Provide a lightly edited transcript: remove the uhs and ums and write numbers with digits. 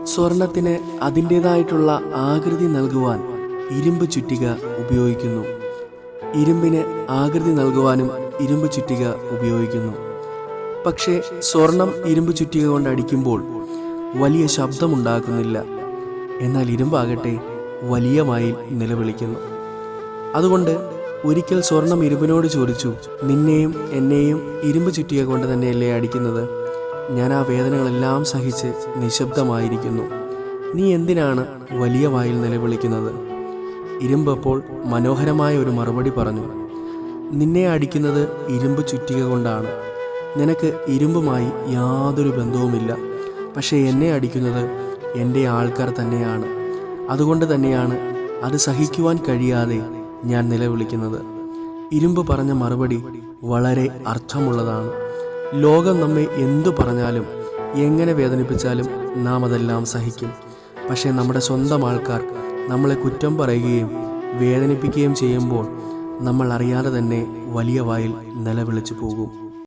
സ്വർണത്തിന് അതിൻ്റേതായിട്ടുള്ള ആകൃതി നൽകുവാൻ ഇരുമ്പ് ചുറ്റിക ഉപയോഗിക്കുന്നു. ഇരുമ്പിന് ആകൃതി നൽകുവാനും ഇരുമ്പ് ചുറ്റിക ഉപയോഗിക്കുന്നു. പക്ഷേ സ്വർണം ഇരുമ്പ് ചുറ്റിക കൊണ്ട് അടിക്കുമ്പോൾ വലിയ ശബ്ദമുണ്ടാക്കുന്നില്ല. എന്നാൽ ഇരുമ്പാകട്ടെ വലിയ വായിൽ നിലവിളിക്കുന്നു. അതുകൊണ്ട് ഒരിക്കൽ സ്വർണം ഇരുമ്പിനോട് ചോദിച്ചു, നിന്നെയും എന്നെയും ഇരുമ്പ് ചുറ്റിക കൊണ്ട് തന്നെയല്ലേ അടിക്കുന്നത്? ഞാൻ ആ വേദനകളെല്ലാം സഹിച്ച് നിശബ്ദമായിരിക്കുന്നു. നീ എന്തിനാണ് വലിയ വായിൽ നിലവിളിക്കുന്നത്? ഇരുമ്പ് അപ്പോൾ മനോഹരമായ ഒരു മറുപടി പറഞ്ഞു, നിന്നെ അടിക്കുന്നത് ഇരുമ്പ് ചുറ്റിക കൊണ്ടാണ്. നിനക്ക് ഇരുമ്പുമായി യാതൊരു ബന്ധവുമില്ല. പക്ഷേ എന്നെ അടിക്കുന്നത് എൻ്റെ ആൾക്കാർ തന്നെയാണ്. അതുകൊണ്ട് തന്നെയാണ് അത് സഹിക്കുവാൻ കഴിയാതെ ഞാൻ നിലവിളിക്കുന്നത്. ഇരുമ്പ് പറഞ്ഞ മറുപടി വളരെ അർത്ഥമുള്ളതാണ്. ലോകം നമ്മെ എന്തു പറഞ്ഞാലും എങ്ങനെ വേദനിപ്പിച്ചാലും നാം അതെല്ലാം സഹിക്കും. പക്ഷേ നമ്മുടെ സ്വന്തം ആൾക്കാർ നമ്മളെ കുറ്റം പറയുകയും വേദനിപ്പിക്കുകയും ചെയ്യുമ്പോൾ നമ്മൾ അറിയാതെ തന്നെ വലിയ വായിൽ നിലവിളിച്ചു പോകും.